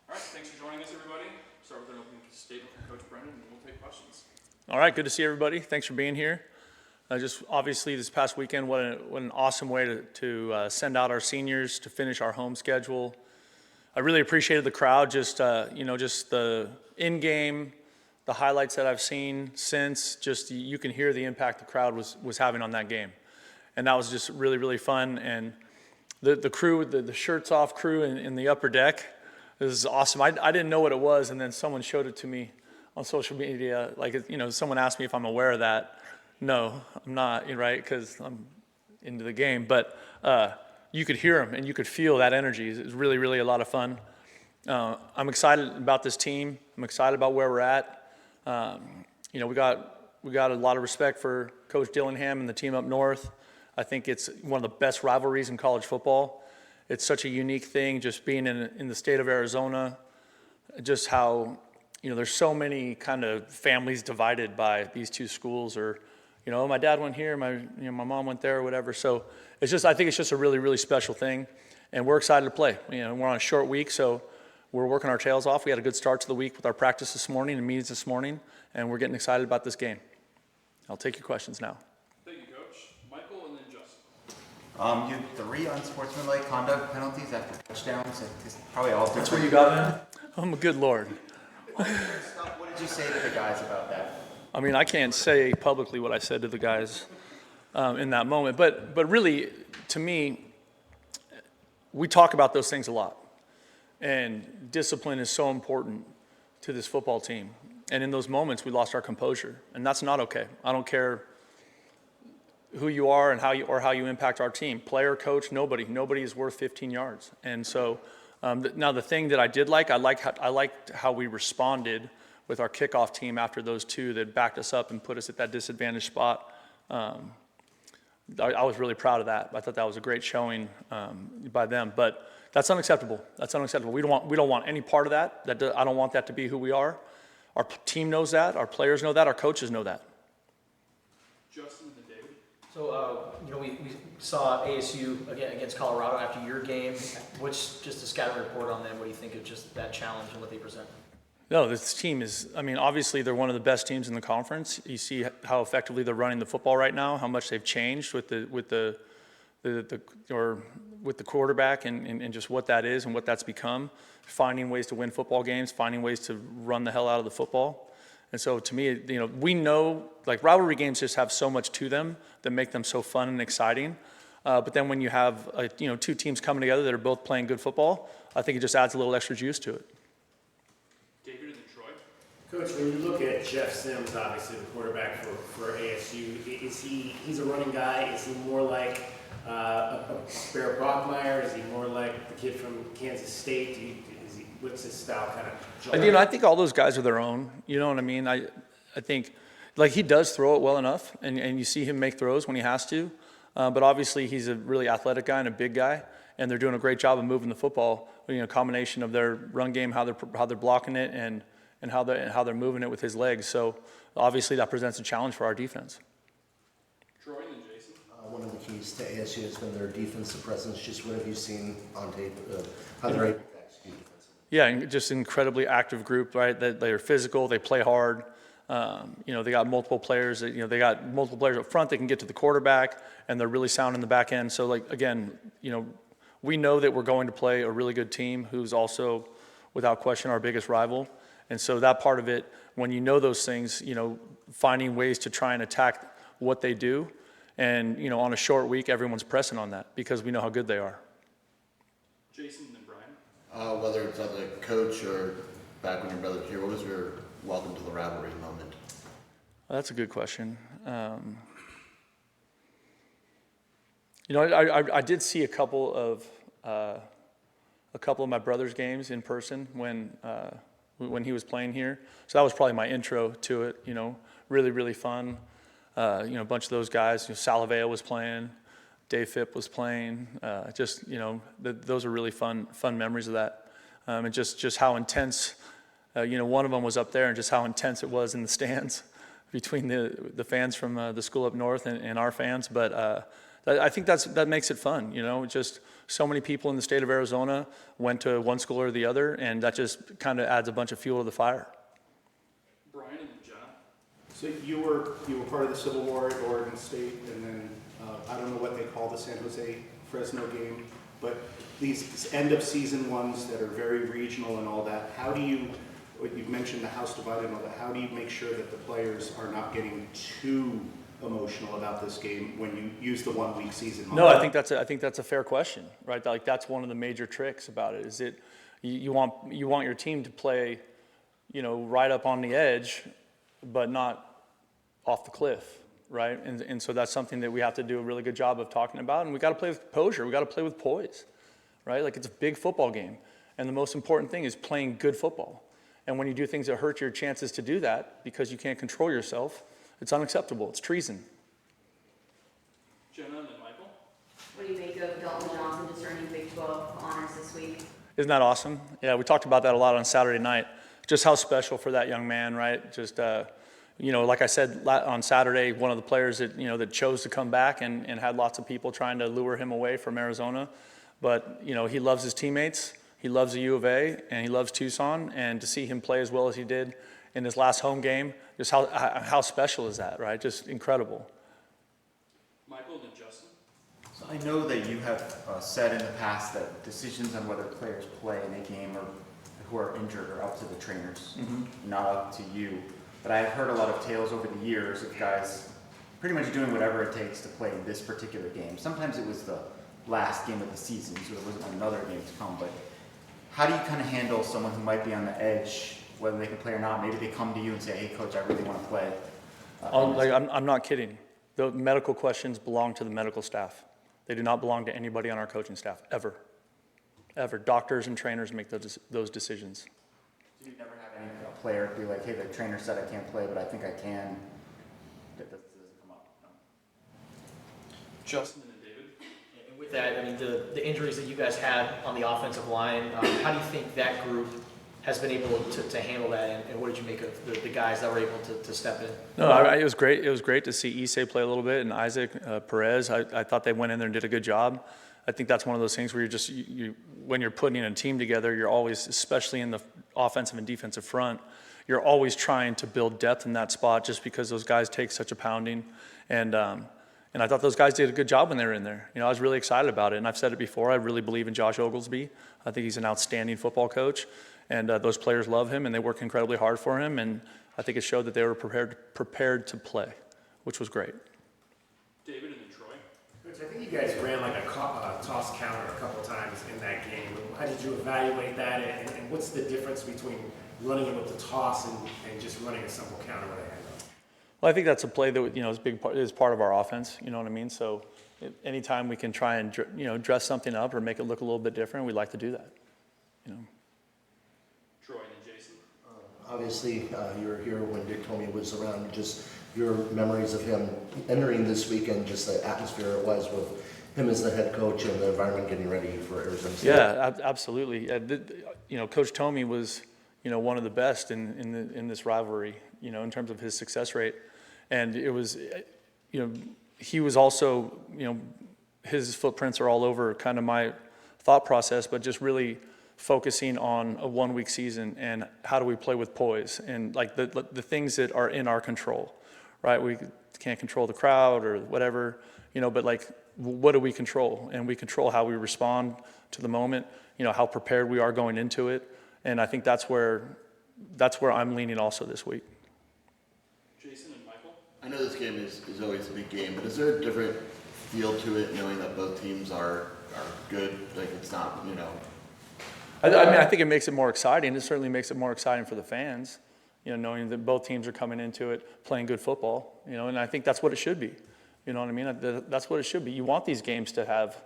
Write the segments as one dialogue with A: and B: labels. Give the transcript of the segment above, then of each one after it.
A: All right, thanks for joining us, everybody. Start with an opening statement from Coach Brennan, and we'll take questions.
B: All right, good to see everybody. Thanks for being here. Just obviously this past weekend, what an awesome way to send out our seniors to finish our home schedule. I really appreciated the crowd, just the in-game, the highlights that I've seen since, just you can hear the impact the crowd was having on that game. And that was just really, really fun. And the crew, the shirts off crew in the upper deck, it was awesome. I didn't know what it was, and then someone showed it to me on social media. Someone asked me if I'm aware of that. No, I'm not, right, because I'm into the game. But you could hear them, and you could feel that energy. It was really, really a lot of fun. I'm excited about this team. I'm excited about where we're at. We got a lot of respect for Coach Dillingham and the team up north. I think it's one of the best rivalries in college football. It's such a unique thing, just being in the state of Arizona, just how, there's so many kind of families divided by these two schools, or, my dad went here, my mom went there, or whatever. So I think it's just a really, really special thing, and we're excited to play. We're on a short week, so we're working our tails off. We had a good start to the week with our practice this morning and meetings this morning, and we're getting excited about this game. I'll take your questions now.
A: Thank you, Coach. Michael and then Justin.
C: You had 3 unsportsmanlike conduct penalties after touchdowns. It's probably all different.
B: That's what you got, man? Oh, my good Lord.
C: What did you say to the guys about that?
B: I mean, I can't say publicly what I said to the guys in that moment. But really, to me, we talk about those things a lot. And discipline is so important to this football team. And in those moments, we lost our composure. And that's not okay. I don't care who you are and how you impact our team. Player, coach, nobody is worth 15 yards. And so now the thing that I did I liked how we responded with our kickoff team after those two that backed us up and put us at that disadvantaged spot. I was really proud of that. I thought that was a great showing by them. But that's unacceptable. That's unacceptable. We don't want any part of that. I don't want that to be who we are. Our team knows that. Our players know that. Our coaches know that.
A: Justin and then David.
D: So, we saw ASU against Colorado after your game. What's just a scouting report on them? What do you think of just that challenge and what they present?
B: No, this team is, obviously they're one of the best teams in the conference. You see how effectively they're running the football right now, how much they've changed with the quarterback and just what that is and what that's become, finding ways to win football games, finding ways to run the hell out of the football. And so to me, we know, rivalry games just have so much to them that make them so fun and exciting. But then when you have, two teams coming together that are both playing good football, I think it just adds a little extra juice to it.
A: David and then Troy.
E: Coach, when you look at Jeff Sims, obviously the quarterback for ASU, he's a running guy? Is he more like a Bear Brockmeyer? Is he more like the kid from Kansas State? What's his style kind of?
B: I think all those guys are their own. You know what I mean? I think he does throw it well enough, and you see him make throws when he has to. But obviously he's a really athletic guy and a big guy, and they're doing a great job of moving the football. A combination of their run game, how they're blocking it, and how they're moving it with his legs. So obviously that presents a challenge for our defense.
A: Troy and then Jason.
F: One of the keys to ASU has been their defensive presence. Just what have you seen on tape? How they're able to execute defensively?
B: Yeah, and just an incredibly active group, right? They're physical, they play hard. They got multiple players. They got multiple players up front that can get to the quarterback, and they're really sound in the back end. So, we know that we're going to play a really good team who's also, without question, our biggest rival. And so that part of it, when you know those things, finding ways to try and attack what they do. And, on a short week, everyone's pressing on that because we know how good they are.
A: Jason and then Brian.
F: Whether it's as a coach or back when your brother was here, what was your welcome to the rivalry moment?
B: Well, that's a good question. I did see a couple of my brother's games in person when he was playing here. So that was probably my intro to it. Really, really fun. A bunch of those guys. Salavea was playing, Dave Phipp was playing. Those are really fun memories of that. And just how intense. One of them was up there, and just how intense it was in the stands between the fans from the school up north and our fans. But I think that makes it fun, just so many people in the state of Arizona went to one school or the other, and that just kind of adds a bunch of fuel to the fire.
A: Brian and then Jenna.
G: So you were part of the Civil War at Oregon State, and then I don't know what they call the San Jose Fresno game, but these end of season ones that are very regional and all that, how do you, you've mentioned the house divided and all that, how do you make sure that the players are not getting too emotional about this game when you use the 1 week season model?
B: No, I think that's a fair question, right? Like that's one of the major tricks about it is you want your team to play, right up on the edge, but not off the cliff, right? And so that's something that we have to do a really good job of talking about, and we got to play with composure. We got to play with poise, right? Like it's a big football game, and the most important thing is playing good football. And when you do things that hurt your chances to do that because you can't control yourself, it's unacceptable. It's treason.
A: Jenna and then Michael.
H: What do you make of Dalton Johnson just earning Big 12 honors this week?
B: Isn't that awesome? Yeah, we talked about that a lot on Saturday night. Just how special for that young man, right? Just, like I said on Saturday, one of the players that, that chose to come back and had lots of people trying to lure him away from Arizona. But, he loves his teammates. He loves the U of A, and he loves Tucson. And to see him play as well as he did in his last home game, just how special is that, right? Just incredible.
A: Michael and then Justin.
C: So I know that you have said in the past that decisions on whether players play in a game or who are injured are up to the trainers, not up to you. But I've heard a lot of tales over the years of guys pretty much doing whatever it takes to play this particular game. Sometimes it was the last game of the season, so there wasn't another game to come. But how do you kind of handle someone who might be on the edge, whether they can play or not? Maybe they come to you and say, hey, coach, I really want to play.
B: I'm not kidding. The medical questions belong to the medical staff. They do not belong to anybody on our coaching staff, ever. Ever. Doctors and trainers make those decisions.
C: So you never have any player be like, hey, the trainer said I can't play, but I think I can. That doesn't come up. No.
A: Justin and then David.
D: And with that, I mean, the injuries that you guys had on the offensive line, how do you think that group has been able to handle that, and what did you make of the guys that were able to step in?
B: No, it was great. It was great to see Issei play a little bit, and Isaac Perez. I thought they went in there and did a good job. I think that's one of those things where when you're putting a team together, you're always, especially in the offensive and defensive front, you're always trying to build depth in that spot just because those guys take such a pounding. And I thought those guys did a good job when they were in there. I was really excited about it, and I've said it before. I really believe in Josh Oglesby. I think he's an outstanding football coach. And those players love him, and they work incredibly hard for him. And I think it showed that they were prepared to play, which was great.
A: David and then Troy.
E: Coach, I think you guys ran like a toss counter a couple times in that game. How did you evaluate that, and what's the difference between running it with the toss and just running a simple counter with a handoff?
B: Well, I think that's a play that is part of our offense. You know what I mean? So anytime we can try and dress something up or make it look a little bit different, we like to do that.
A: Troy and then Jason.
F: Obviously, you were here when Dick Tomey was around. Just your memories of him entering this weekend, just the atmosphere it was with him as the head coach and the environment getting ready for Arizona State.
B: Yeah, absolutely. Coach Tomey was, one of the best in this rivalry, in terms of his success rate. And it was, he was also, his footprints are all over kind of my thought process, but just really focusing on a 1 week season and how do we play with poise and like the things that are in our control, right? We can't control the crowd or whatever, but like what do we control? And we control how we respond to the moment, how prepared we are going into it. And I think that's where I'm leaning also this week.
A: Jason and Michael.
I: I know this game is always a big game, but is there a different feel to it knowing that both teams are good? Like it's not,
B: I think it makes it more exciting. It certainly makes it more exciting for the fans, knowing that both teams are coming into it playing good football, and I think that's what it should be. You know what I mean? That's what it should be. You want these games to have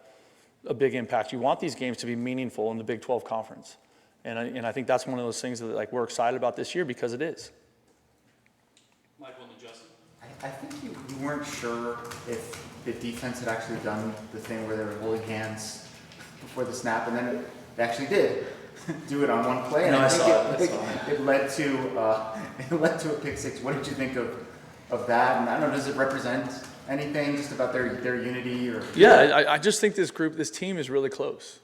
B: a big impact. You want these games to be meaningful in the Big 12 conference. And I think that's one of those things that we're excited about this year because it is.
A: Michael and then Justin.
C: I think you weren't sure if the defense had actually done the thing where they were holding hands before the snap, and then they actually did do it on one play. And I think it led to a pick six. What did you think of that? And I don't know, does it represent anything just about their unity or?
B: Yeah, I just think this team is really close,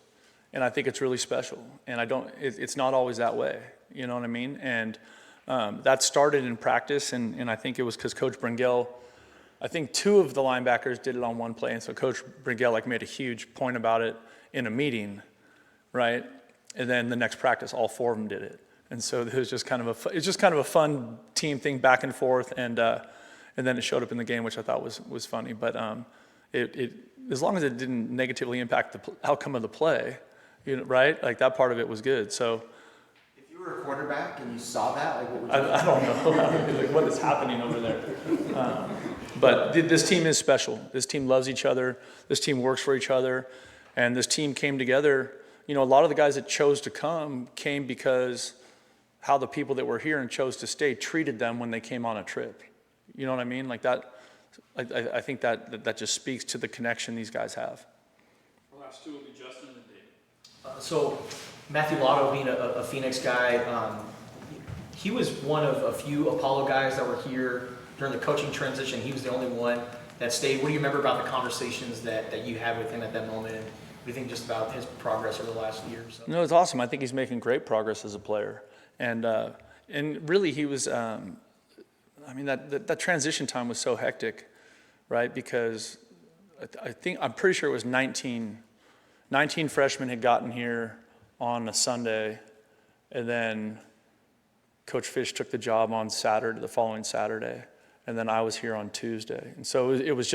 B: and I think it's really special. And it's not always that way. You know what I mean? And that started in practice, and I think it was because Coach Brengel, I think 2 of the linebackers did it on one play, and so Coach Brengel made a huge point about it in a meeting, right? And then the next practice, all 4 of them did it. And so it was just kind of a fun team thing back and forth, and then it showed up in the game, which I thought was funny. But it as long as it didn't negatively impact the outcome of the play, right? Like that part of it was good. So
C: If you were a quarterback and you saw that, like what would you
B: I don't know like what is happening over there. But this team is special. This team loves each other. This team works for each other, and this team came together. A lot of the guys that chose to come came because how the people that were here and chose to stay treated them when they came on a trip. You know what I mean? Like that, I think that just speaks to the connection these guys have.
A: Our last 2 will be Justin and David.
D: So Matthew Lotto being a Phoenix guy, he was one of a few Apollo guys that were here during the coaching transition. He was the only one that stayed. What do you remember about the conversations that you had with him at that moment? And what do you think just about his progress over the last year or so?
B: No, it's awesome. I think he's making great progress as a player. And really he was, that transition time was so hectic, right? Because I'm pretty sure it was 19 freshmen had gotten here on a Sunday, and then Coach Fish took the job on the following Saturday, and then I was here on Tuesday. And so it was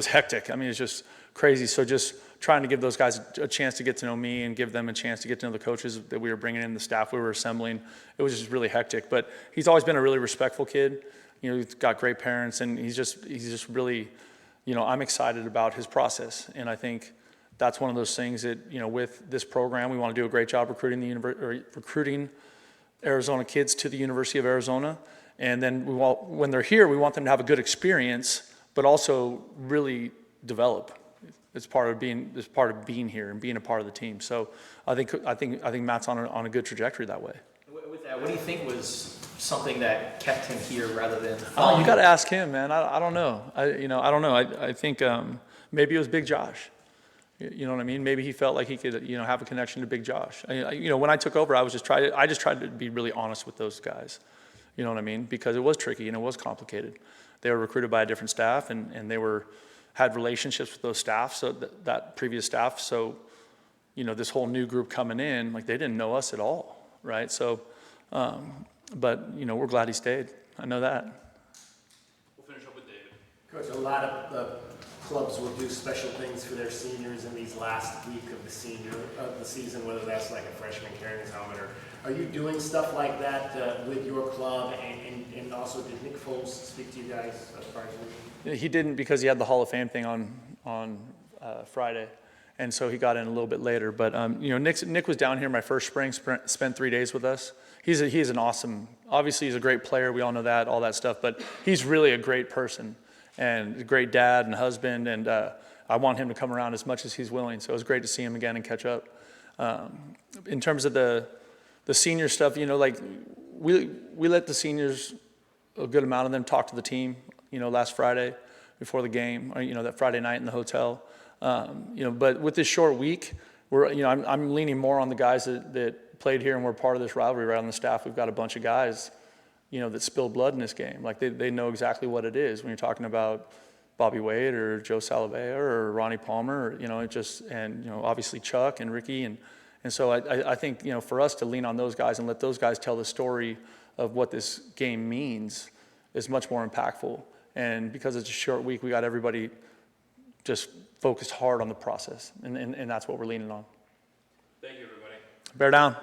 B: hectic. It was just crazy. So just trying to give those guys a chance to get to know me and give them a chance to get to know the coaches that we were bringing in, the staff we were assembling. It was just really hectic. But he's always been a really respectful kid. He's got great parents, and he's just really, I'm excited about his process. And I think that's one of those things that, with this program, we want to do a great job recruiting Arizona kids to the University of Arizona. And then when they're here, we want them to have a good experience, but also really develop. It's part of being here and being a part of the team. So I think Matt's on a good trajectory that way.
D: With that, what do you think was something that kept him here rather than?
B: Oh, you got to ask him, man. I don't know. I don't know. I think maybe it was Big Josh. You know what I mean? Maybe he felt like he could, have a connection to Big Josh. When I took over, I just tried to be really honest with those guys. You know what I mean? Because it was tricky and it was complicated. They were recruited by a different staff, and they had relationships with those staff, so that previous staff. So, this whole new group coming in, like they didn't know us at all, right? So, but we're glad he stayed. I know that.
A: We'll finish up with David.
E: Coach, a lot of clubs will do special things for their seniors in these last week of the season, whether that's like a freshman carrying his helmet, or are you doing stuff like that with your club? And also, did Nick Foles speak to you guys prior to the
B: He didn't, because he had the Hall of Fame thing on Friday, and so he got in a little bit later. But Nick was down here my first spring, spent 3 days with us. He's an awesome. Obviously, he's a great player. We all know that, all that stuff. But he's really a great person and a great dad and husband. And I want him to come around as much as he's willing. So it was great to see him again and catch up. In terms of the senior stuff, we let the seniors, a good amount of them, talk to the team. Last Friday before the game, or that Friday night in the hotel. But with this short week, I'm leaning more on the guys that played here and were part of this rivalry. Right on the staff, we've got a bunch of guys, that spilled blood in this game. Like they know exactly what it is when you're talking about Bobby Wade or Joe Salavea or Ronnie Palmer, obviously Chuck and Ricky, and so I think for us to lean on those guys and let those guys tell the story of what this game means is much more impactful. And because it's a short week, we got everybody just focused hard on the process, and that's what we're leaning on.
A: Thank you, everybody.
B: Bear down.